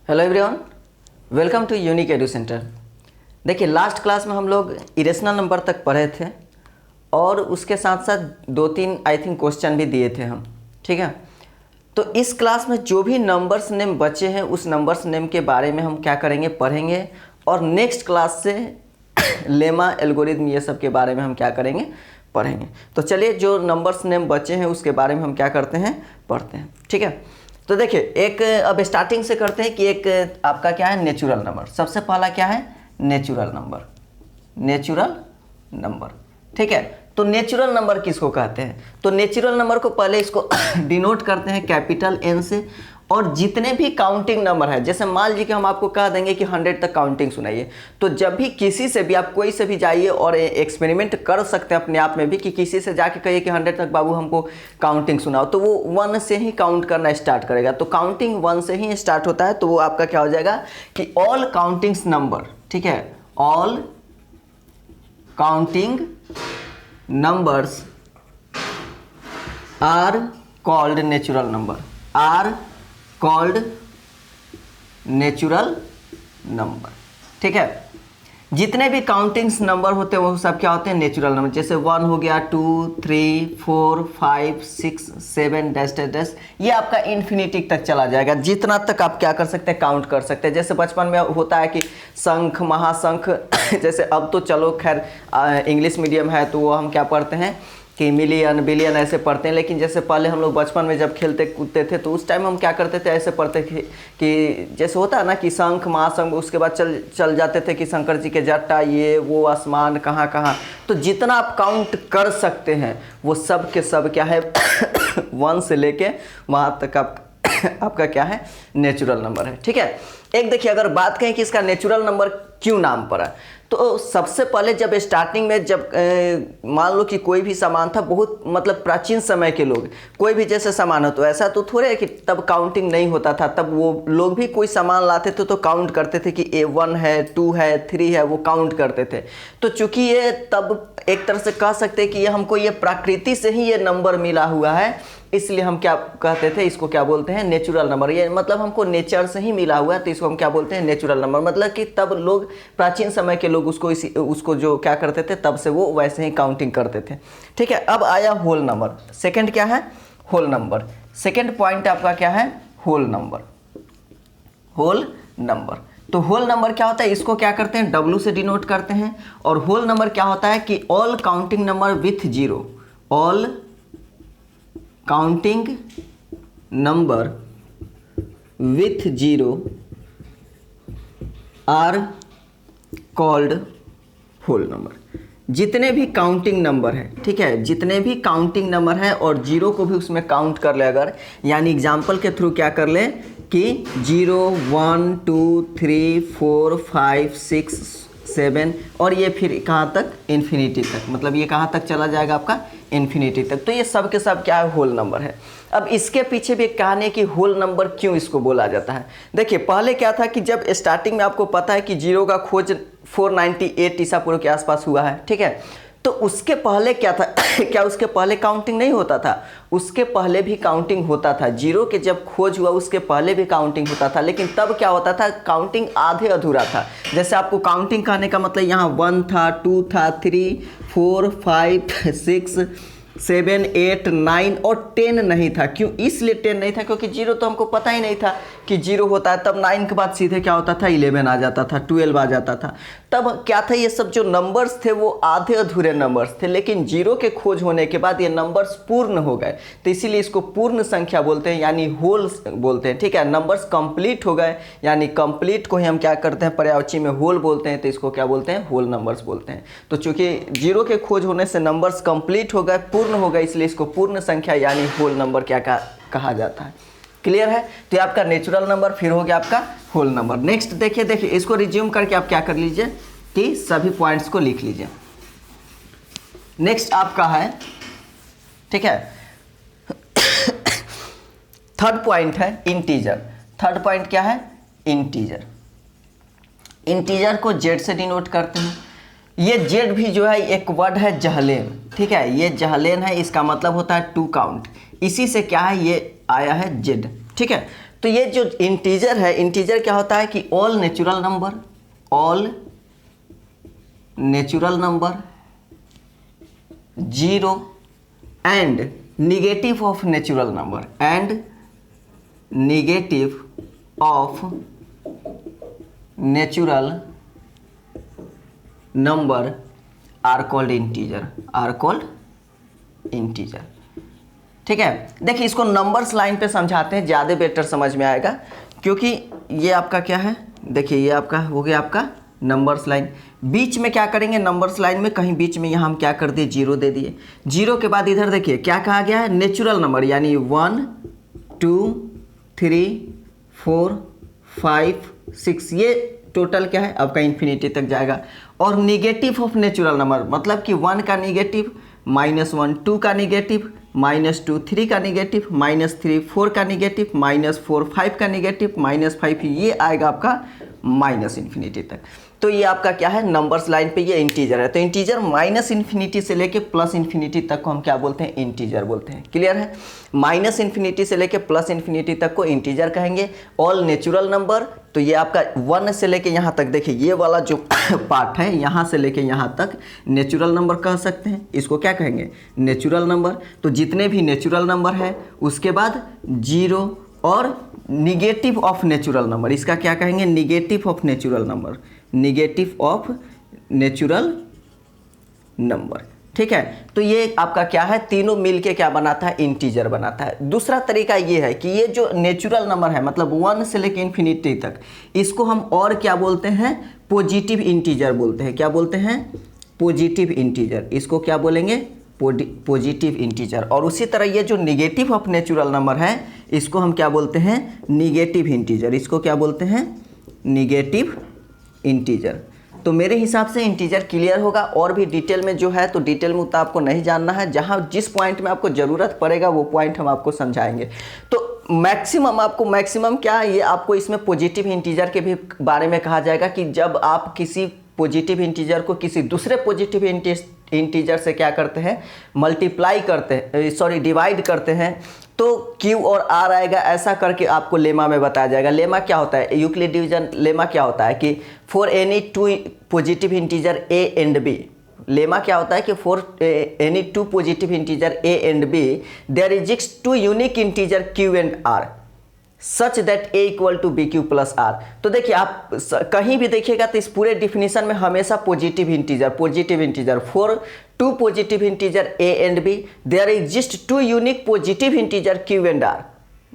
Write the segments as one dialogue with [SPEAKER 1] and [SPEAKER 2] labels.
[SPEAKER 1] Hello everyone, welcome to Unique Edu Centre. देखिए, last class में हम लोग इरेशनल नंबर तक पढ़े थे और उसके साथ साथ 2-3 आई थिंक क्वेश्चन भी दिए थे हम। ठीक है, तो इस क्लास में जो भी नंबर्स नेम बचे हैं उस नंबर्स नेम के बारे में हम क्या करेंगे, पढ़ेंगे। और नेक्स्ट क्लास से लेमा, एल्गोरिथम, ये सब के बारे में हम क्या करेंगे, पढ़ेंगे। तो चलिए, जो नंबर्स नेम बचे हैं उसके बारे में हम क्या करते हैं, पढ़ते हैं। ठीक है, तो देखिए, एक अब स्टार्टिंग से करते हैं कि एक आपका क्या है, नेचुरल नंबर। सबसे पहला क्या है, नेचुरल नंबर। नेचुरल नंबर, ठीक है। तो नेचुरल नंबर किसको कहते हैं? तो नेचुरल नंबर को पहले इसको डिनोट करते हैं कैपिटल एन से। और जितने भी काउंटिंग नंबर है, जैसे मान लीजिए कि हम आपको कह देंगे कि 100 तक काउंटिंग सुनाइए, तो जब भी किसी से भी आप कोई से भी जाइए और एक्सपेरिमेंट कर सकते हैं अपने आप में भी कि किसी से जाके कहिए कि 100 तक बाबू हमको काउंटिंग सुनाओ, तो वो 1 से ही काउंट करना स्टार्ट करेगा। तो काउंटिंग 1 से ही स्टार्ट होता है। तो वो आपका क्या हो जाएगा कि ऑल काउंटिंग्स नंबर, ठीक है, all counting numbers are called natural number, are called natural number. ठीक है, जितने भी काउंटिंग्स नंबर होते हैं वो सब क्या होते हैं, नेचुरल नंबर। जैसे 1 हो गया, 2, 3, 4, 5, 6, 7 डैश डैश डैश, ये आपका इन्फिनिटी तक चला जाएगा। जितना तक आप क्या कर सकते हैं, काउंट कर सकते हैं। जैसे बचपन में होता है कि शंख, महाशंख जैसे अब तो चलो खैर इंग्लिश मीडियम है तो वो हम क्या पढ़ते हैं कि मिलियन, बिलियन ऐसे पढ़ते हैं। लेकिन जैसे पहले हम लोग बचपन में जब खेलते कूदते थे तो उस टाइम हम क्या करते थे, ऐसे पढ़ते थे कि जैसे होता है ना कि शंख, महाशंख, उसके बाद चल जाते थे कि शंकर जी के जट्टा, ये वो, आसमान, कहाँ कहाँ। तो जितना आप काउंट कर सकते हैं वो सब के सब क्या है 1 से लेके वहाँ तक आपका क्या है, नेचुरल नंबर है। ठीक है, एक देखिए, अगर बात करें कि इसका नेचुरल नंबर क्यों नाम पड़ा, तो सबसे पहले जब स्टार्टिंग में जब मान लो कि कोई भी सामान था, बहुत मतलब प्राचीन समय के लोग कोई भी जैसे सामान हो, तो ऐसा तो थोड़े है कि तब काउंटिंग नहीं होता था। तब वो लोग भी कोई सामान लाते थे तो काउंट करते थे कि A1 है, 2 है, 3 है, वो काउंट करते थे। तो चूंकि ये तब एक तरह से कह सकते हैं कि ये हमको ये प्रकृति से ही ये नंबर मिला हुआ है, इसलिए हम क्या कहते थे, इसको क्या बोलते हैं, नेचुरल नंबर। ये मतलब हमको नेचर से ही मिला हुआ है, तो इसको हम क्या बोलते हैं, नेचुरल नंबर। मतलब कि तब लोग, प्राचीन समय के लोग उसको जो क्या करते थे, तब से वो वैसे ही काउंटिंग करते थे। ठीक है, अब आया होल नंबर। सेकंड क्या है, होल नंबर। सेकंड पॉइंट आपका क्या है, होल नंबर। होल नंबर, तो होल नंबर क्या होता है, इसको क्या करते हैं, W से डिनोट करते हैं। और होल नंबर क्या होता है कि all counting number with zero, all counting number with zero are called whole number. जितने भी काउंटिंग नंबर है, ठीक है, जितने भी काउंटिंग नंबर है और जीरो को भी उसमें काउंट कर ले, अगर यानी एग्जाम्पल के थ्रू क्या कर ले कि 0, 1, 2, 3, 4, 5, 6, 7 और ये फिर कहाँ तक, इन्फिनिटी तक। मतलब ये कहाँ तक चला जाएगा आपका, इन्फिनिटी तक। तो ये सब के सब क्या है, होल नंबर है। अब इसके पीछे भी एक कहानी है कि होल नंबर क्यों इसको बोला जाता है। देखिए, पहले क्या था कि जब स्टार्टिंग में आपको पता है कि जीरो का खोज 498 ईसा पूर्व के आसपास हुआ है, ठीक है। तो उसके पहले क्या था क्या उसके पहले काउंटिंग नहीं होता था? उसके पहले भी काउंटिंग होता था। जीरो के जब खोज हुआ उसके पहले भी काउंटिंग होता था, लेकिन तब क्या होता था, काउंटिंग आधे अधूरा था। जैसे आपको काउंटिंग कहने का मतलब यहाँ 1 था, 2 था, 3, 4, 5, 6, 7, 8, 9 और 10 नहीं था। क्यों इसलिए 10 नहीं था? क्योंकि जीरो तो हमको पता ही नहीं था कि जीरो होता है। तब 9 के बाद सीधे क्या होता था, 11 आ जाता था, 12 आ जाता था। तब क्या था, ये सब जो नंबर्स थे वो आधे अधूरे नंबर्स थे। लेकिन जीरो के खोज होने के बाद ये नंबर्स पूर्ण हो गए, तो इसीलिए इसको पूर्ण संख्या बोलते हैं, यानी होल बोलते हैं। ठीक है, नंबर्स कंप्लीट हो गए, यानी कंप्लीट को ही हम क्या करते हैं, पर्यायवाची में होल बोलते हैं, तो इसको क्या बोलते हैं, होल नंबर्स बोलते हैं। तो चूंकि जीरो के खोज होने से नंबर्स कंप्लीट हो गए, पूर्ण हो गए, इसलिए इसको पूर्ण संख्या यानी होल नंबर क्या कहा जाता है। क्लियर है? तो ये आपका नेचुरल नंबर, फिर हो गया आपका होल नंबर। नेक्स्ट देखिए इसको रिज्यूम करके आप क्या कर लीजिए कि सभी पॉइंट्स को लिख लीजिए। नेक्स्ट आपका है, ठीक है, थर्ड पॉइंट है इंटीजर। थर्ड पॉइंट क्या है, इंटीजर। इंटीजर को जेड से डिनोट करते हैं। ये जेड भी जो है एक वर्ड है जहलेन, ठीक है, ये जहलेन है, इसका मतलब होता है टू काउंट। इसी से क्या है, ये आया है जेड। ठीक है, तो ये जो इंटीजर है, इंटीजर क्या होता है कि all natural number zero and negative of natural number are called integer. ठीक है, देखिए इसको नंबर्स लाइन पे समझाते हैं, ज़्यादा बेटर समझ में आएगा, क्योंकि ये आपका क्या है, देखिए ये आपका हो गया आपका नंबर्स लाइन। बीच में क्या करेंगे, नंबर्स लाइन में कहीं बीच में यहाँ हम क्या कर दिए, जीरो दे दिए। जीरो के बाद इधर देखिए क्या कहा गया है, नेचुरल नंबर, यानी 1 2 3 4 5 6, ये टोटल क्या है आपका इन्फिनिटी तक जाएगा। और निगेटिव ऑफ नेचुरल नंबर मतलब कि 1 का निगेटिव, -1 2 का निगेटिव, -2 3 का निगेटिव, -3 4 का निगेटिव, -4 5 का निगेटिव, -5 ये आएगा आपका माइनस इन्फिनिटी तक। तो ये आपका क्या है, नंबर्स लाइन पे ये इंटीजर है। तो इंटीजर माइनस इन्फिनिटी से लेके प्लस इन्फिनिटी तक को हम क्या बोलते हैं, इंटीजर बोलते हैं। क्लियर है, माइनस इन्फिनिटी से लेके प्लस इन्फिनिटी तक को इंटीजर कहेंगे। ऑल नेचुरल नंबर, तो ये आपका 1 से लेके यहाँ तक, देखिए ये वाला जो पार्ट है यहाँ से लेके यहाँ तक नेचुरल नंबर कह सकते हैं, इसको क्या कहेंगे, नेचुरल नंबर। तो जितने भी नेचुरल नंबर है उसके बाद जीरो और निगेटिव ऑफ नेचुरल नंबर, इसका क्या कहेंगे, निगेटिव ऑफ नेचुरल नंबर। ठीक है, तो ये आपका क्या है, तीनों मिलके क्या बनाता है, इंटीजर बनाता है। दूसरा तरीका ये है कि ये जो नेचुरल नंबर है मतलब 1 से लेके इन्फिनिटी तक, इसको हम और क्या बोलते हैं, पॉजिटिव इंटीजर बोलते हैं। क्या बोलते हैं, पॉजिटिव इंटीजर, इसको क्या बोलेंगे, पॉजिटिव इंटीजर। और उसी तरह ये जो निगेटिव ऑफ नेचुरल नंबर है इसको हम क्या बोलते हैं, निगेटिव इंटीजर। इसको क्या बोलते हैं, निगेटिव इंटीजर। तो मेरे हिसाब से इंटीजर क्लियर होगा। और भी डिटेल में जो है तो डिटेल में उतना आपको नहीं जानना है, जहाँ जिस पॉइंट में आपको ज़रूरत पड़ेगा वो पॉइंट हम आपको समझाएंगे। तो मैक्सिमम क्या है, ये आपको इसमें पॉजिटिव इंटीजर के भी बारे में कहा जाएगा कि जब आप किसी पॉजिटिव इंटीजर को किसी दूसरे पॉजिटिव इंटीजर से क्या करते हैं, मल्टीप्लाई करते हैं, डिवाइड करते हैं, तो Q और R आएगा। ऐसा करके आपको लेमा में बताया जाएगा। लेमा क्या होता है, यूक्लिड डिवीजन लेमा क्या होता है कि for any two positive integer A and B, lemma क्या होता है कि for any two positive integer A and B there exist two unique integer Q and R such that A equal to BQ plus R। तो देखिए आप कहीं भी देखिएगा तो इस पूरे डिफिनीशन में हमेशा positive integer for two positive integer A and B there exist two unique positive integer Q and R।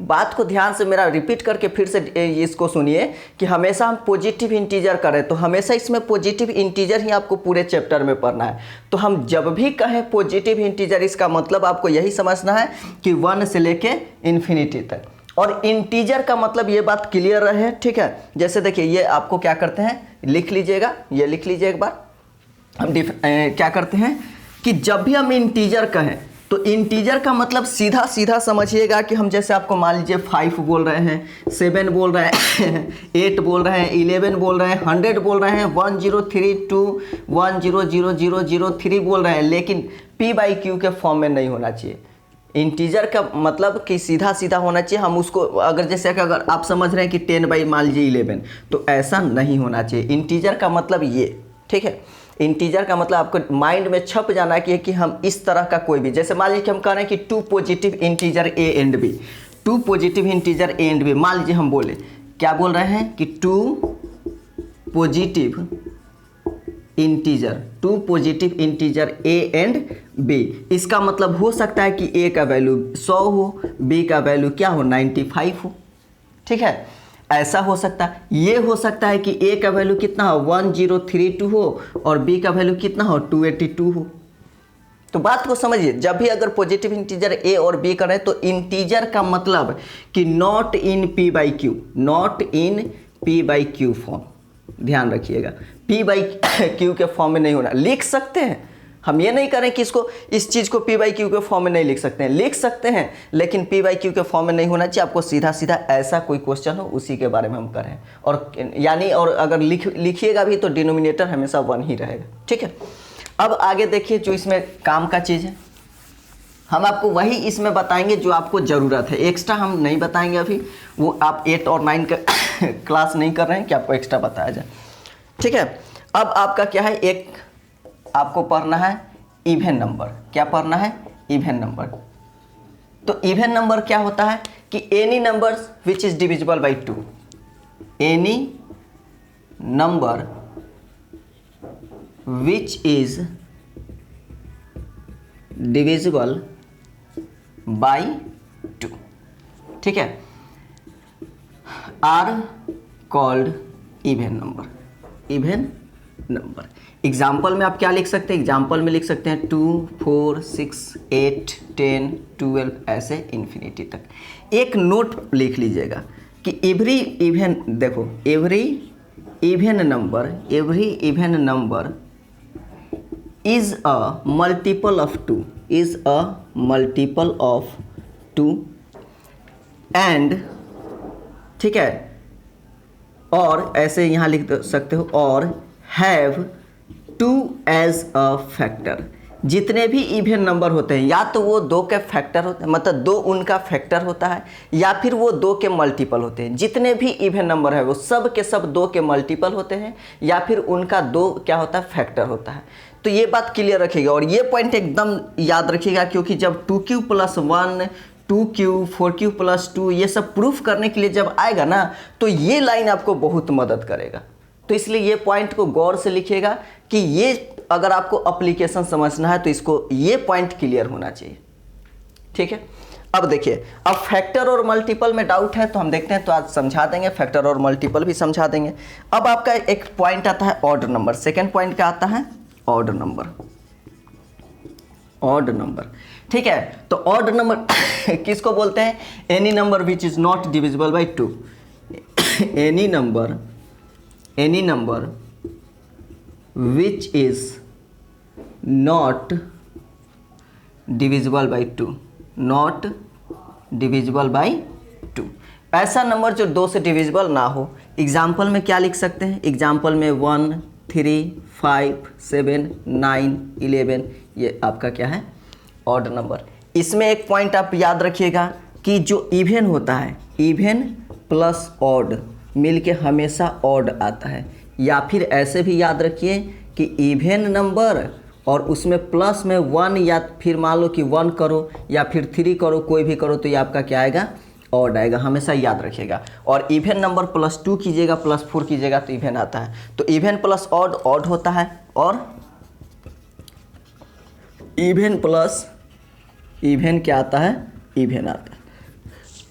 [SPEAKER 1] बात को ध्यान से मेरा रिपीट करके फिर से इसको सुनिए कि हमेशा हम पॉजिटिव इंटीजर करें तो हमेशा इसमें पॉजिटिव इंटीजर ही आपको पूरे चैप्टर में पढ़ना है। तो हम जब भी कहें पॉजिटिव इंटीजर, इसका मतलब आपको यही समझना है कि 1 से लेके इन्फिनिटी तक। और इंटीजर का मतलब ये बात क्लियर रहे, ठीक है। जैसे देखिए ये आपको क्या करते हैं, लिख लीजिएगा, ये लिख लीजिए एक बार। हम क्या करते हैं कि जब भी हम इंटीजर कहें तो इंटीजर का मतलब सीधा समझिएगा कि हम जैसे आपको मान लीजिए 5 बोल रहे हैं, 7 बोल रहे हैं, 8 बोल रहे हैं, 11 बोल रहे हैं, 100 बोल रहे हैं, 1032 100003 बोल रहे हैं, लेकिन P/Q के फॉर्म में नहीं होना चाहिए। इंटीजर का मतलब कि सीधा होना चाहिए। हम उसको अगर जैसे कि अगर आप समझ रहे हैं कि 10 बाई मान लीजिए 11, तो ऐसा नहीं होना चाहिए। इंटीजर का मतलब ये, ठीक है। इंटीजर का मतलब आपको माइंड में छप जाना है कि हम इस तरह का कोई भी, जैसे मान लीजिए कि हम कह रहे हैं कि 2 positive integer A and B, 2 positive integer A and B, मान लीजिए हम बोले क्या बोल रहे हैं कि 2 positive integer A and B। इसका मतलब हो सकता है कि A का वैल्यू 100 हो, B का वैल्यू क्या हो, 95 हो, ठीक है। ऐसा हो सकता है। ये हो सकता है कि A का वैल्यू कितना हो, 1032 हो, और B का वैल्यू कितना हो, 282 हो। तो बात को समझिए, जब भी अगर पॉजिटिव इंटीजर A और B करें तो इंटीजर का मतलब कि नॉट इन P/Q फॉर्म, ध्यान रखिएगा, P/Q के फॉर्म में नहीं होना। लिख सकते हैं, हम ये नहीं करें कि इसको इस चीज़ को P/Q के फॉर्म में नहीं लिख सकते हैं, लिख सकते हैं, लेकिन P/Q के फॉर्म में नहीं होना चाहिए। आपको सीधा ऐसा कोई क्वेश्चन हो उसी के बारे में हम करें, और यानी और अगर लिखिएगा भी तो डिनोमिनेटर हमेशा 1 ही रहेगा, ठीक है। अब आगे देखिए जो इसमें काम का चीज़ है, हम आपको वही इसमें बताएंगे जो आपको ज़रूरत है, एक्स्ट्रा हम नहीं बताएंगे अभी। वो आप 8 और 9 का क्लास नहीं कर रहे हैं कि आपको एक्स्ट्रा बताया जाए, ठीक है। अब आपका क्या है, एक आपको पढ़ना है इवन नंबर। क्या पढ़ना है? Even number. तो इवन नंबर क्या होता है कि any number which is divisible by 2, any number which is divisible by 2, ठीक है, are called even number. Even number example में आप क्या लिख सकते हैं? एग्जाम्पल में लिख सकते हैं 2, 4, 6, 8, 10, 12 ऐसे इन्फिनिटी तक। एक नोट लिख लीजिएगा कि एवरी इवन, देखो every even number is a multiple of 2, is a multiple of 2 and, ठीक है, और ऐसे यहाँ लिख सकते हो, और हैव 2 एज अ फैक्टर। जितने भी इवन नंबर होते हैं या तो वो 2 के फैक्टर होते हैं, मतलब 2 उनका फैक्टर होता है, या फिर वो 2 के मल्टीपल होते हैं। जितने भी इवन नंबर है वो सब के सब 2 के मल्टीपल होते हैं, या फिर उनका 2 क्या होता है, फैक्टर होता है। तो ये बात क्लियर रखिएगा और ये पॉइंट एकदम याद रखिएगा, क्योंकि जब 2q + 1, 2q, 4q + 2 ये सब प्रूफ करने के लिए जब आएगा ना, तो ये लाइन आपको बहुत मदद करेगा। तो इसलिए ये पॉइंट को गौर से लिखिएगा कि ये अगर आपको एप्लीकेशन समझना है तो इसको ये पॉइंट क्लियर होना चाहिए, ठीक है। अब देखिए, अब फैक्टर और मल्टीपल में डाउट है तो हम देखते हैं, तो आज समझा देंगे, फैक्टर और मल्टीपल भी समझा देंगे। अब आपका एक पॉइंट आता है ऑड नंबर। सेकेंड पॉइंट क्या आता है? Odd number. ऑड नंबर, ठीक है। तो ऑड नंबर किसको बोलते हैं? Any number which is not divisible by 2। Any number which is not divisible by 2, not divisible by 2। ऐसा नंबर जो 2 से डिविजिबल ना हो। एग्जाम्पल में क्या लिख सकते हैं? एग्जाम्पल में 1, 3, 5, 7, 9, 11 ये आपका क्या है? Odd number. इसमें एक पॉइंट आप याद रखिएगा कि जो इवन होता है, इवन प्लस ऑड मिलके हमेशा ऑड आता है, या फिर ऐसे भी याद रखिए कि इवन नंबर और उसमें प्लस में 1, या फिर मान लो कि 1 करो या फिर 3 करो, कोई भी करो, तो ये आपका क्या आएगा? ऑड आएगा। हमेशा याद रखिएगा। और इवन नंबर +2 कीजिएगा, +4 कीजिएगा तो इवन आता है। तो इवन प्लस ऑड ऑड होता है, और इवन प्लस इवन क्या आता है? इवन आता है।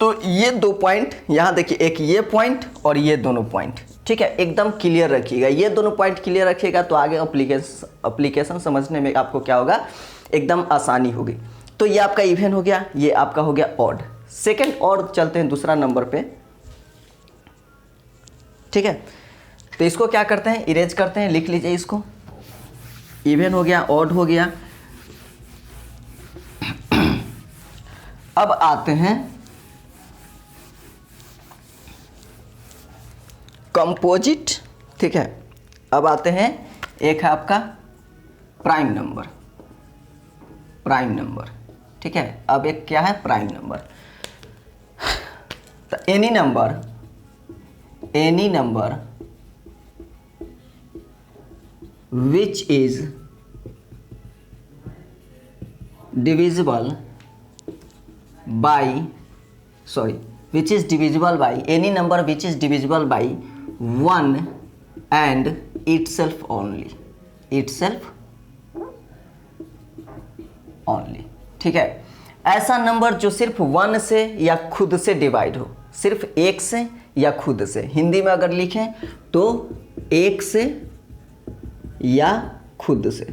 [SPEAKER 1] तो ये 2 पॉइंट यहाँ देखिए, एक ये पॉइंट और ये दोनों पॉइंट, ठीक है, एकदम क्लियर रखिएगा। ये दोनों पॉइंट क्लियर रखिएगा तो आगे एप्लीकेशन समझने में आपको क्या होगा? एकदम आसानी होगी। तो ये आपका इवन हो गया, ये आपका हो गया ऑड। सेकंड ऑड चलते हैं दूसरा नंबर पे, ठीक है। तो इसको क्या करते हैं? इरेज करते हैं, लिख लीजिए इसको। इवन हो गया, ऑड हो गया। अब आते हैं कंपोजिट, ठीक है। अब आते हैं, एक है आपका प्राइम नंबर। प्राइम नंबर, ठीक है। अब एक क्या है? Prime number. तो any number which is divisible by, which is divisible by any number which is divisible by 1 and itself only, ठीक है। ऐसा नंबर जो सिर्फ 1 से या खुद से डिवाइड हो, सिर्फ 1 से या खुद से। हिंदी में अगर लिखें तो 1 से या खुद से,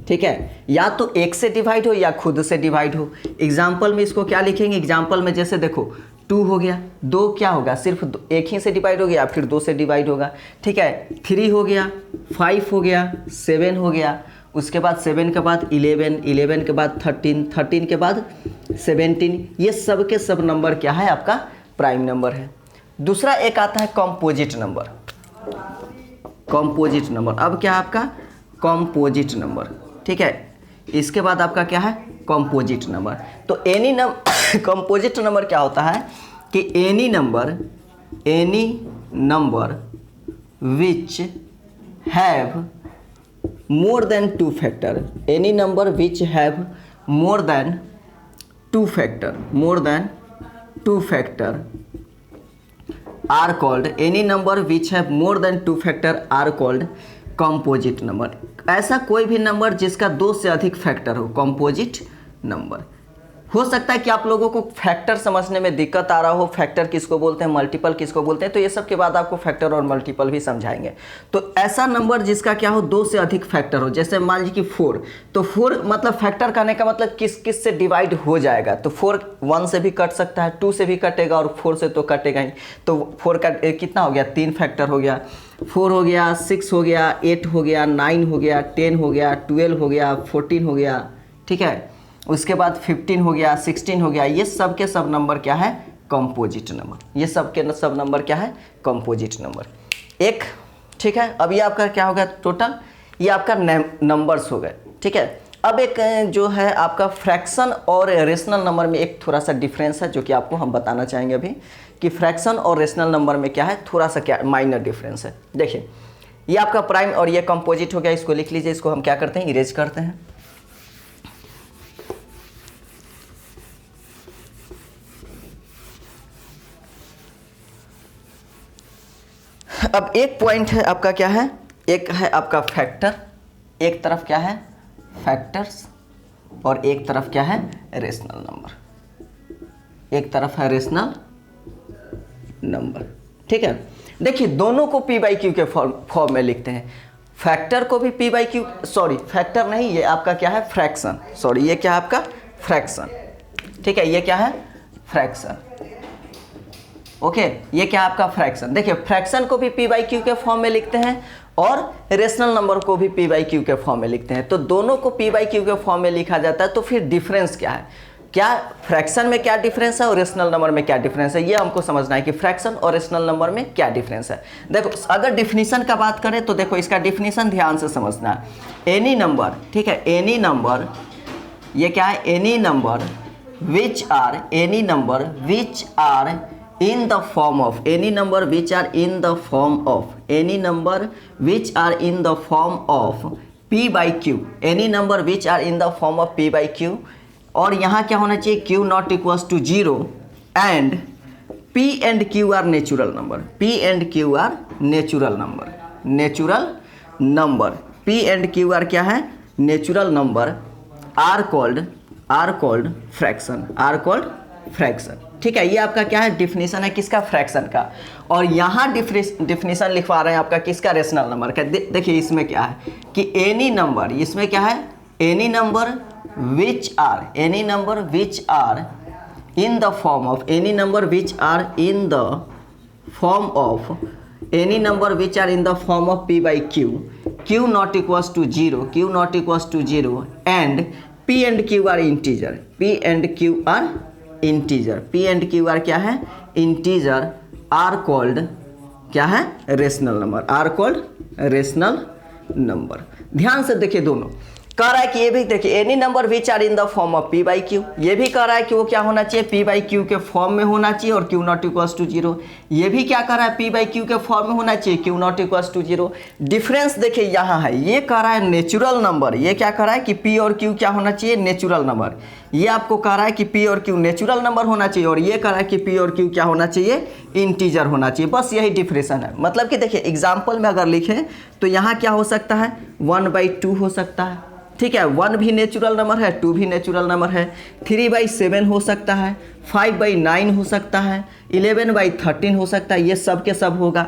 [SPEAKER 1] ठीक है। या तो 1 से डिवाइड हो या खुद से डिवाइड हो। एग्जाम्पल में इसको क्या लिखेंगे? एग्जाम्पल में जैसे देखो 2 हो गया, 2 क्या होगा? सिर्फ 1 ही से डिवाइड हो गया, फिर 2 से डिवाइड होगा, ठीक है। 3 हो गया, 5 हो गया, 7 हो गया, उसके बाद 7 के बाद 11, 11 के बाद 13, 13 के बाद 17। ये सब के सब नंबर क्या है? आपका प्राइम नंबर है। दूसरा एक आता है कॉम्पोजिट नंबर। कॉम्पोजिट नंबर, अब क्या है आपका? कॉम्पोजिट नंबर, ठीक है। इसके बाद आपका क्या है, कंपोजिट नंबर। तो एनी कंपोजिट नंबर क्या होता है कि any number which have more than 2 factor, any number which have more than 2 factor are called, any number which have more than 2 factor are called composite number। ऐसा कोई भी number जिसका 2 से अधिक फैक्टर हो, कंपोजिट नंबर। हो सकता है कि आप लोगों को फैक्टर समझने में दिक्कत आ रहा हो, फैक्टर किसको बोलते हैं, मल्टीपल किसको बोलते हैं, तो ये सब के बाद आपको फैक्टर और मल्टीपल भी समझाएंगे। तो ऐसा नंबर जिसका क्या हो, 2 से अधिक फैक्टर हो, जैसे मान लीजिए कि 4, तो 4 मतलब फैक्टर करने का मतलब किस से डिवाइड हो जाएगा। तो 4 1 से भी कट सकता है, 2 से भी कटेगा और 4 से तो कटेगा ही। तो 4 का कितना हो गया, 3 फैक्टर हो गया, 4 हो गया, 6 हो गया, 8 हो गया, 9 हो गया, 10 हो गया, 12 हो गया, 14 हो गया, ठीक है। उसके बाद 15 हो गया, 16 हो गया। ये सब के सब नंबर क्या है, कंपोजिट नंबर। ये सब के सब नंबर क्या है, कंपोजिट नंबर। एक, ठीक है। अब ये आपका क्या हो गया टोटल, ये आपका नंबर्स हो गए, ठीक है। अब एक जो है आपका फ्रैक्शन और रेशनल नंबर में एक थोड़ा सा डिफरेंस है, जो कि आपको हम बताना चाहेंगे अभी, कि फ्रैक्शन और रेशनल नंबर में क्या है, थोड़ा सा क्या माइनर डिफरेंस है। देखिए, ये आपका प्राइम और ये कंपोजिट हो गया, इसको लिख लीजिए। इसको हम क्या करते हैं, इरेज करते हैं। अब एक पॉइंट है आपका क्या है, एक है आपका फैक्टर, एक तरफ क्या है फैक्टर्स, और एक तरफ क्या है रेशनल नंबर, एक तरफ है रेशनल नंबर, ठीक है। देखिए, दोनों को पी बाई क्यू के फॉर्म में लिखते हैं। फैक्टर को भी P by Q, sorry factor नहीं, ये आपका क्या है फ्रैक्शन, सॉरी ये क्या है आपका फ्रैक्शन, ठीक है। ये क्या है फ्रैक्शन, ओके। ये क्या है आपका फ्रैक्शन। देखिए, फ्रैक्शन को भी पी बाई क्यू के फॉर्म में लिखते हैं और रेशनल नंबर को भी पी बाई क्यू के फॉर्म में लिखते हैं। तो दोनों को पी बाई क्यू के फॉर्म में लिखा जाता है। तो फिर डिफरेंस क्या है, क्या फ्रैक्शन में क्या डिफरेंस है और रेशनल नंबर में क्या डिफरेंस है, ये हमको समझना है कि फ्रैक्शन और रेशनल नंबर में क्या डिफरेंस है। देखो, अगर डिफिनीशन का बात करें तो देखो, इसका डिफिनीशन ध्यान से समझना है। एनी नंबर, ठीक है, एनी नंबर, ये क्या है, any number which are, any number which are in the form of, any number which are in the form of, any number which are in the form of p by q, any number which are in the form of p by q, और यहाँ क्या होना चाहिए, q not equals to 0 and p and q are natural number, p and q are natural number, natural number, p and q are क्या है natural number, are called fraction, are called fraction, ठीक है। ये आपका क्या है definition है किसका, फ्रैक्शन का। और यहाँ डिफिनीशन लिखवा रहे हैं आपका किसका, रेशनल नंबर का। देखिए, इसमें क्या है कि एनी नंबर, इसमें क्या है any number which are, any number which are in the form of, any number which are in the form of, any number which are in the form of p by q, q not equals to 0, q not equals to 0 and p and q are integer, p and q are integer, P and Q are क्या है integer, are called क्या है rational number, are called rational number. ध्यान से देखिए, दोनों कह रहा है कि ये भी देखिए, any number which are in the form of P by Q, ये भी कह रहा है कि वो क्या होना चाहिए पी बाई क्यू के फॉर्म में होना चाहिए और क्यू नॉट इक्वल्स टू 0, ये भी क्या कह रहा है पी बाई क्यू के फॉर्म में होना चाहिए, Q not equals to 0। Difference देखिए यहाँ है, ये कह रहा है नेचुरल नंबर, ये क्या कह रहा है कि पी और क्यू क्या होना चाहिए नेचुरल नंबर, ये आपको कह रहा है कि पी और क्यू नेचुरल नंबर होना चाहिए और ये कह रहा है कि पी और क्यू क्या होना चाहिए इंटीजर होना चाहिए। बस यही डिफरेंशन है। मतलब कि देखिए, एग्जाम्पल में अगर लिखें तो यहाँ क्या हो सकता है 1/2 हो सकता है, ठीक है, 1 भी नेचुरल नंबर है, 2 भी नेचुरल नंबर है, 3/7 हो सकता है, 5/9 हो सकता है, 11/13 हो सकता है, ये सब के सब होगा।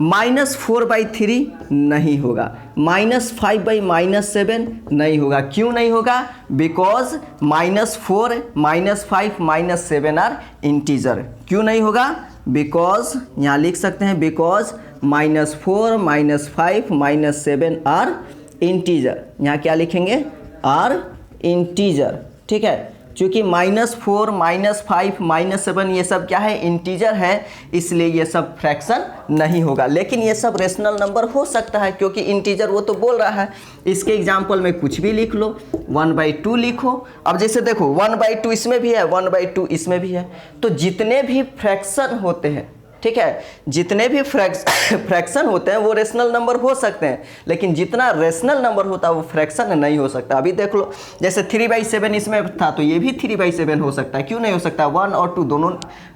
[SPEAKER 1] -4/3 नहीं होगा, -5/-7 नहीं होगा। क्यों नहीं होगा? Because -4, -5, -7 are integer. क्यों नहीं होगा? बिकॉज यहाँ लिख सकते हैं बिकॉज -4, -5, -7 आर इंटीजर। यहाँ क्या लिखेंगे? आर इंटीजर, ठीक है। क्योंकि -4 -5 -7 ये सब क्या है, इंटीजर है, इसलिए ये सब फ्रैक्शन नहीं होगा। लेकिन ये सब रेशनल नंबर हो सकता है, क्योंकि इंटीजर वो तो बोल रहा है। इसके एग्जाम्पल में कुछ भी लिख लो, 1/2 लिखो। अब जैसे देखो 1/2 इसमें भी है, 1/2 इसमें भी है, तो जितने भी फ्रैक्शन होते हैं, ठीक है, जितने भी फ्रैक्शन होते हैं वो रेशनल नंबर हो सकते हैं, लेकिन जितना रेशनल नंबर होता है वो फ्रैक्शन नहीं हो सकता। अभी देख लो, जैसे 3/7 इसमें था तो ये भी 3/7 हो सकता है। क्यों नहीं हो सकता? 1 और 2 दोनों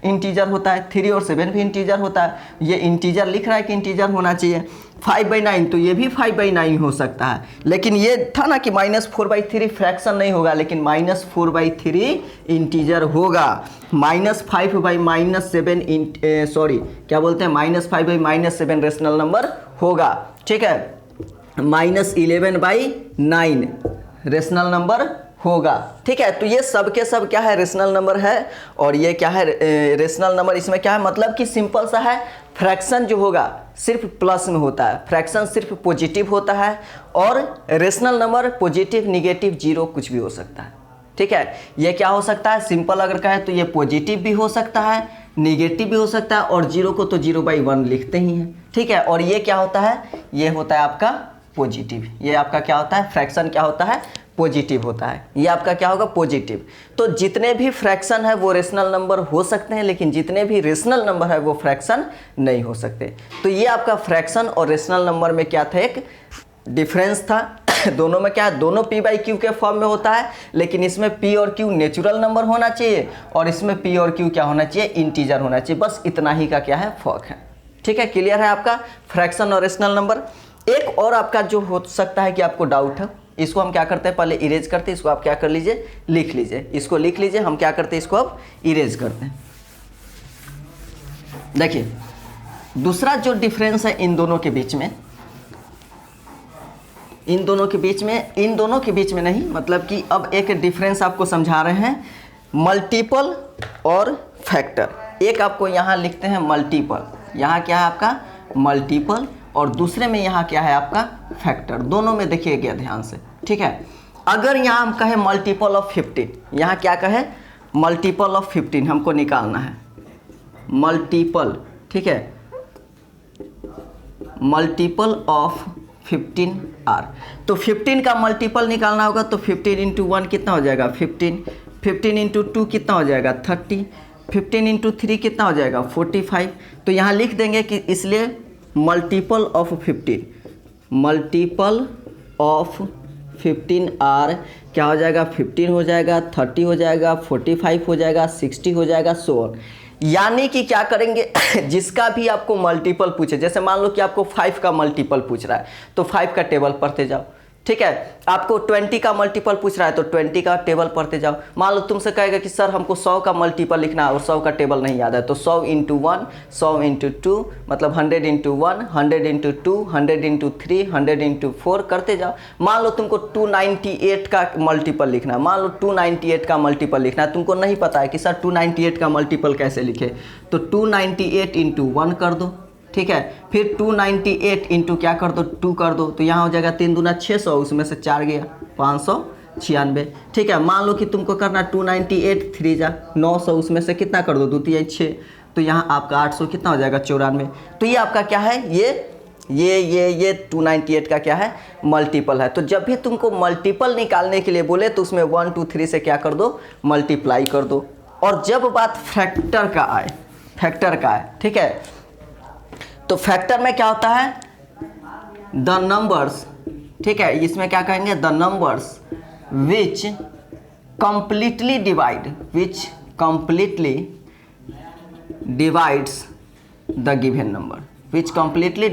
[SPEAKER 1] इंटीजर होता है, 3 और 7 भी इंटीजर होता है। ये इंटीजर लिख रहा है कि इंटीजर होना चाहिए। 5/9 तो ये भी 5/9 हो सकता है। लेकिन ये था ना कि -4/3 फ्रैक्शन नहीं होगा, लेकिन -4/3 इंटीजर होगा। -5/-7 सॉरी क्या बोलते हैं, -5/-7 रेशनल नंबर होगा, ठीक है। -11/9 रेशनल नंबर होगा, ठीक है। तो ये सब के सब क्या है, रेशनल नंबर है। और ये क्या है, रेशनल नंबर, इसमें क्या है मतलब कि सिंपल सा है, फ्रैक्शन जो होगा सिर्फ प्लस में होता है, फ्रैक्शन सिर्फ पॉजिटिव होता है, और rational number positive, negative, zero कुछ भी हो सकता है, ठीक है। ये क्या हो सकता है, सिंपल अगर कहे तो ये पॉजिटिव भी हो सकता है, निगेटिव भी हो सकता है, और जीरो को तो 0/1 लिखते ही हैं, ठीक है। और ये क्या होता है, ये होता है आपका पॉजिटिव। ये आपका क्या होता है, फ्रैक्शन क्या होता है, पॉजिटिव होता है। ये आपका क्या होगा, पॉजिटिव। तो जितने भी फ्रैक्शन है वो रेशनल नंबर हो सकते हैं, लेकिन जितने भी रेशनल नंबर है वो फ्रैक्शन नहीं हो सकते। तो ये आपका फ्रैक्शन और रेशनल नंबर में क्या था, एक डिफरेंस था। दोनों में क्या है, दोनों p/q के फॉर्म में होता है, लेकिन इसमें p और q नेचुरल नंबर होना चाहिए, और इसमें p और q क्या होना चाहिए, इंटीजर होना चाहिए। बस इतना ही का क्या है, फर्क है, ठीक है। क्लियर है आपका फ्रैक्शन और रेशनल नंबर। एक और आपका जो हो सकता है कि आपको डाउट है, इसको हम क्या करते हैं, पहले इरेज करते हैं। इसको आप क्या कर लीजिए, लिख लीजिए, इसको लिख लीजिए। हम क्या करते हैं, इसको अब इरेज करते हैं। देखिए दूसरा जो डिफरेंस है इन दोनों के बीच में, इन दोनों के बीच में नहीं, मतलब कि अब एक डिफरेंस आपको समझा रहे हैं, मल्टीपल और फैक्टर। एक आपको यहाँ लिखते हैं मल्टीपल, यहाँ क्या है आपका मल्टीपल, और दूसरे में यहाँ क्या है आपका फैक्टर। दोनों में देखिएगा ध्यान से, ठीक है। अगर यहाँ हम कहें मल्टीपल ऑफ 15, यहाँ क्या कहे, मल्टीपल ऑफ 15 हमको निकालना है, मल्टीपल, ठीक है, मल्टीपल ऑफ 15R। तो 15 का मल्टीपल निकालना होगा, तो 15 × 1 कितना हो जाएगा, 15, 15 × 2 कितना हो जाएगा, 30, 15 × 3 कितना हो जाएगा, 45। तो यहाँ लिख देंगे कि इसलिए multiple of 15, multiple of 15R क्या हो जाएगा, 15 हो जाएगा, 30 हो जाएगा, 45 हो जाएगा, 60 हो जाएगा, सो ऑन। यानी कि क्या करेंगे, जिसका भी आपको मल्टीपल पूछे, जैसे मान लो कि आपको 5 का मल्टीपल पूछ रहा है, तो 5 का टेबल पढ़ते जाओ, ठीक है। आपको 20 का मल्टीपल पूछ रहा है तो 20 का टेबल पढ़ते जाओ। मान लो तुमसे कहेगा कि सर हमको 100 का मल्टीपल लिखना है और 100 का टेबल नहीं याद है, तो 100 × 1, 100 × 2, मतलब 100 × 1, 100 × 2, 100 × 3, 100 × 4 करते जाओ। मान लो तुमको 298 का मल्टीपल लिखना है, मान लो 298 का मल्टीपल लिखना है, तुमको नहीं पता है कि सर 298 का मल्टीपल कैसे लिखे, तो 298 × 1 कर दो, ठीक है। फिर 298 इंटू क्या कर दो, 2 कर दो, तो यहाँ हो जाएगा 3 दूना 600, उसमें से 4 गया 596, ठीक है। मान लो कि तुमको करना 298 3 जा 900, उसमें से कितना कर दो, 2 3 6, तो यहाँ आपका 800 कितना हो जाएगा, 94। तो ये आपका क्या है, ये 298 का क्या है, मल्टीपल है। तो जब भी तुमको मल्टीपल निकालने के लिए बोले तो उसमें 1 2 3 से क्या कर दो, मल्टीप्लाई कर दो। और जब बात फैक्टर का आए, ठीक है, तो फैक्टर में क्या होता है, द नंबर्स, ठीक है, इसमें क्या कहेंगे, the numbers which completely divides the given number, which completely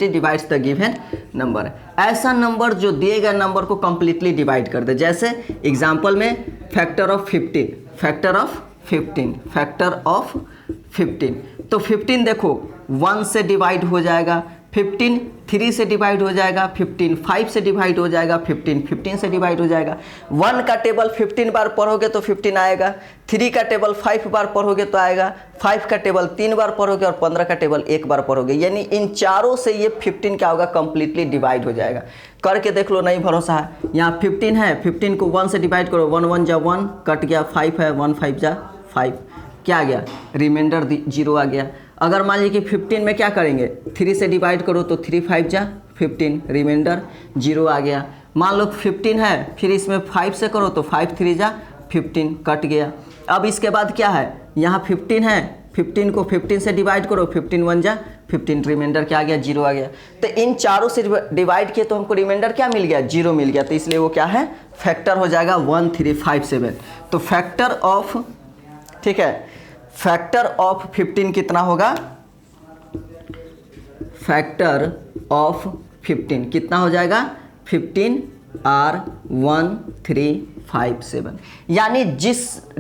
[SPEAKER 1] divides the given number, ऐसा नंबर जो दिए गए नंबर को कंप्लीटली डिवाइड कर दे। जैसे एग्जांपल में फैक्टर ऑफ 15, तो 15 देखो 1 से डिवाइड हो जाएगा, 15 3 से डिवाइड हो जाएगा, 15 5 से डिवाइड हो जाएगा, 15 15 से डिवाइड हो जाएगा। 1 का टेबल 15 बार पढ़ोगे तो 15 आएगा, 3 का टेबल 5 बार पढ़ोगे तो आएगा, 5 का टेबल 3 बार पढ़ोगे और 15 का टेबल 1 बार पढ़ोगे, यानी इन चारों से ये 15 क्या होगा, कंप्लीटली डिवाइड हो जाएगा। करके देख लो, नहीं भरोसा है। यहाँ 15 है, 15 को 1 से डिवाइड करो, 1 1 जा 1 कट गया, 5 है, 1 5 जा 5, क्या आ गया, रिमाइंडर 0 आ गया। अगर मान लीजिए कि 15 में क्या करेंगे, 3 से डिवाइड करो तो 3 5 जा 15, रिमाइंडर 0 आ गया। मान लो 15 है, फिर इसमें 5 से करो तो 5 3 जा 15, कट गया। अब इसके बाद क्या है, यहाँ 15 है, 15 को 15 से डिवाइड करो, 15 1 जा 15, रिमाइंडर क्या आ गया, 0 आ गया। तो इन चारों से डिवाइड किए तो हमको रिमाइंडर क्या मिल गया, 0 मिल गया। तो इसलिए वो क्या है, फैक्टर हो जाएगा 1357। तो फैक्टर ऑफ, ठीक है, फैक्टर ऑफ 15 कितना होगा, फैक्टर ऑफ 15 कितना हो जाएगा, 15 R 1357। यानी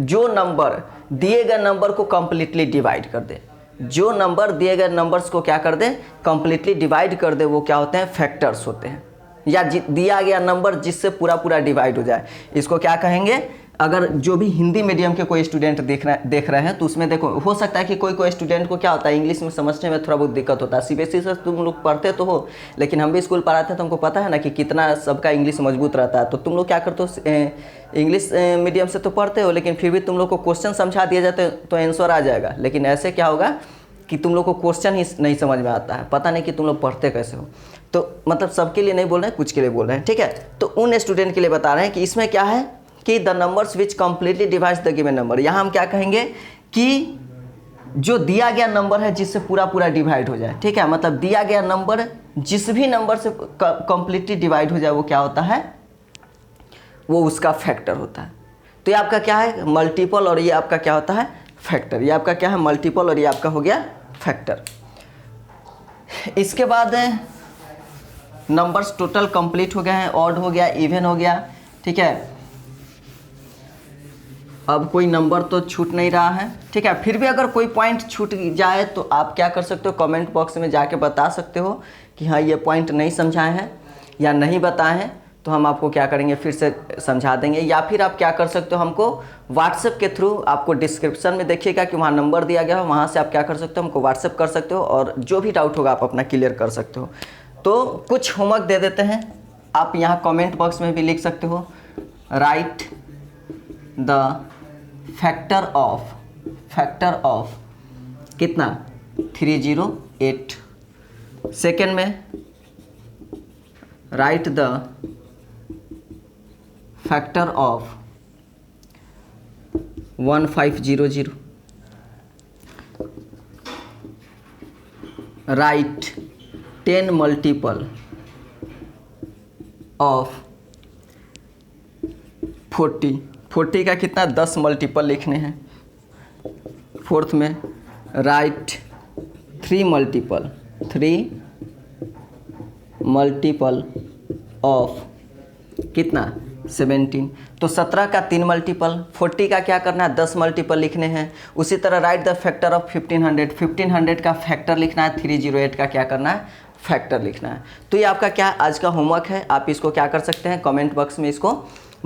[SPEAKER 1] जो नंबर दिए गए नंबर को कंप्लीटली डिवाइड कर दे, जो नंबर दिए गए नंबर्स को क्या कर दे, कंप्लीटली डिवाइड कर दे, वो क्या होते हैं, फैक्टर्स होते हैं। या दिया गया नंबर जिससे पूरा पूरा डिवाइड हो जाए, इसको क्या कहेंगे। अगर जो भी हिंदी मीडियम के कोई स्टूडेंट देख रहे हैं तो उसमें देखो, हो सकता है कि कोई स्टूडेंट को क्या होता है, इंग्लिश में समझने में थोड़ा बहुत दिक्कत होता है। सीबीएसई से तुम लोग पढ़ते तो हो, लेकिन हम भी स्कूल पढ़ाते हैं तो हमको पता है ना कि कितना सबका इंग्लिश मजबूत रहता है। तो तुम लोग क्या करते हो, इंग्लिश मीडियम से तो पढ़ते हो, लेकिन फिर भी तुम लोग को क्वेश्चन समझा दिया जाता है तो आंसर आ जाएगा। लेकिन ऐसे क्या होगा कि तुम लोग को क्वेश्चन ही नहीं समझ में आता है, पता नहीं कि तुम लोग पढ़ते कैसे हो। तो मतलब सबके लिए नहीं बोल रहे हैं, कुछ के लिए बोल रहे हैं, ठीक है। तो उन स्टूडेंट के लिए बता रहे हैं कि इसमें क्या है कि the numbers which completely divides the given number. यहाँ हम क्या कहेंगे कि जो दिया गया नंबर है जिससे पूरा पूरा डिवाइड हो जाए, ठीक है। मतलब दिया गया नंबर जिस भी नंबर से कंप्लीटली डिवाइड हो जाए वो क्या होता है, वो उसका फैक्टर होता है। तो ये आपका क्या है, मल्टीपल, और ये आपका क्या होता है, फैक्टर। ये आपका क्या है, मल्टीपल, और ये आपका हो गया फैक्टर। इसके बाद नंबर्स टोटल कंप्लीट हो गए हैं, ऑड हो गया, इवन हो गया, ठीक है। अब कोई नंबर तो छूट नहीं रहा है, ठीक है। फिर भी अगर कोई पॉइंट छूट जाए तो आप क्या कर सकते हो, कमेंट बॉक्स में जाके बता सकते हो कि हाँ ये पॉइंट नहीं समझाए हैं या नहीं बताए हैं, तो हम आपको क्या करेंगे, फिर से समझा देंगे। या फिर आप क्या कर सकते हो, हमको व्हाट्सएप के थ्रू, आपको डिस्क्रिप्शन में देखिएगा कि वहाँ नंबर दिया गया हो, वहाँ से आप क्या कर सकते हो, हमको व्हाट्सएप कर सकते हो, और जो भी डाउट होगा आप अपना क्लियर कर सकते हो। तो कुछ होमवर्क दे देते हैं, आप यहाँ कमेंट बॉक्स में भी लिख सकते हो, राइट द फैक्टर ऑफ कितना, 308। सेकेंड में right the factor of 1500। Right 10 multiple of 40 का कितना, 10 मल्टीपल लिखने हैं। फोर्थ में राइट 3 मल्टीपल ऑफ कितना, 17। तो 17 का 3 मल्टीपल, 40 का क्या करना है, 10 मल्टीपल लिखने हैं। उसी तरह राइट द फैक्टर ऑफ 1500 का फैक्टर लिखना है, 308 का क्या करना है, फैक्टर लिखना है। तो ये आपका क्या आज का होमवर्क है, आप इसको क्या कर सकते हैं, कमेंट बॉक्स में इसको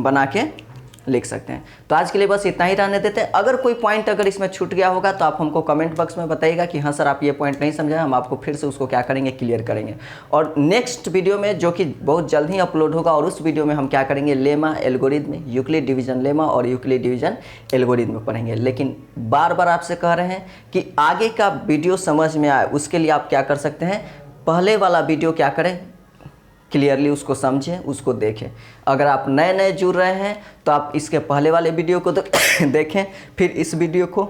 [SPEAKER 1] बना के लिख सकते हैं। तो आज के लिए बस इतना ही रहने देते हैं। अगर कोई पॉइंट अगर इसमें छूट गया होगा तो आप हमको कमेंट बॉक्स में बताइएगा कि हाँ सर आप ये पॉइंट नहीं समझा, हम आपको फिर से उसको क्या करेंगे, क्लियर करेंगे। और नेक्स्ट वीडियो में जो कि बहुत जल्द ही अपलोड होगा, और उस वीडियो में हम क्या करेंगे, lemma, algorithm, Euclid division lemma और यूक्लिड डिवीजन एल्गोरिथम पढ़ेंगे। लेकिन बार बार आपसे कह रहे हैं कि आगे का वीडियो समझ में आए, उसके लिए आप क्या कर सकते हैं, पहले वाला वीडियो क्या करें, क्लियरली उसको समझें, उसको देखें। अगर आप नए नए जुड़ रहे हैं तो आप इसके पहले वाले वीडियो को देखें, फिर इस वीडियो को,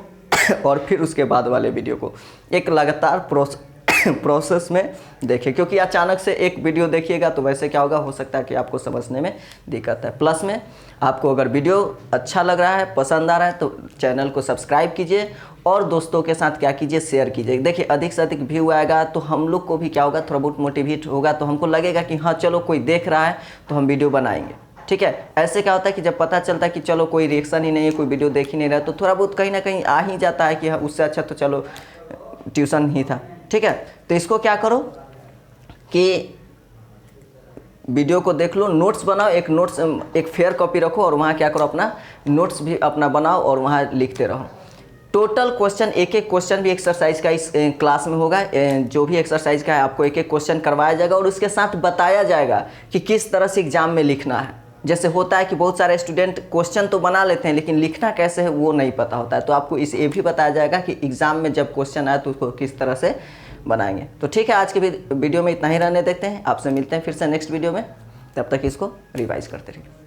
[SPEAKER 1] और फिर उसके बाद वाले वीडियो को, एक लगातार प्रोसेस में देखें। क्योंकि अचानक से एक वीडियो देखिएगा तो वैसे क्या होगा, हो सकता है कि आपको समझने में दिक्कत है। प्लस में आपको अगर वीडियो अच्छा लग रहा है, पसंद आ रहा है, तो चैनल को सब्सक्राइब कीजिए और दोस्तों के साथ क्या कीजिए, शेयर कीजिए। देखिए अधिक से अधिक व्यू आएगा तो हम लोग को भी क्या होगा, थोड़ा बहुत मोटिवेट होगा, तो हमको लगेगा कि हाँ चलो कोई देख रहा है तो हम वीडियो बनाएंगे, ठीक है। ऐसे क्या होता है कि जब पता चलता है कि चलो कोई रिएक्शन ही नहीं है, कोई वीडियो देख ही नहीं रहा, तो थोड़ा बहुत कहीं ना कहीं आ ही जाता है कि हाँ उससे अच्छा तो चलो ट्यूशन ही था, ठीक है। तो इसको क्या करो, कि वीडियो को देख लो, नोट्स बनाओ, एक फेयर कॉपी रखो और वहाँ क्या करो, अपना नोट्स भी अपना बनाओ और वहाँ लिखते रहो। टोटल क्वेश्चन, एक एक क्वेश्चन भी एक्सरसाइज का इस क्लास में होगा। जो भी एक्सरसाइज का है आपको एक एक क्वेश्चन करवाया जाएगा और उसके साथ बताया जाएगा कि किस तरह से एग्जाम में लिखना है। जैसे होता है कि बहुत सारे स्टूडेंट क्वेश्चन तो बना लेते हैं लेकिन लिखना कैसे है वो नहीं पता होता है, तो आपको इस ये भी बताया जाएगा कि एग्ज़ाम में जब क्वेश्चन आए तो उसको किस तरह से बनाएंगे। तो ठीक है, आज के वीडियो में इतना ही रहने देते हैं। आपसे मिलते हैं फिर से नेक्स्ट वीडियो में, तब तक इसको रिवाइज करते रहिए।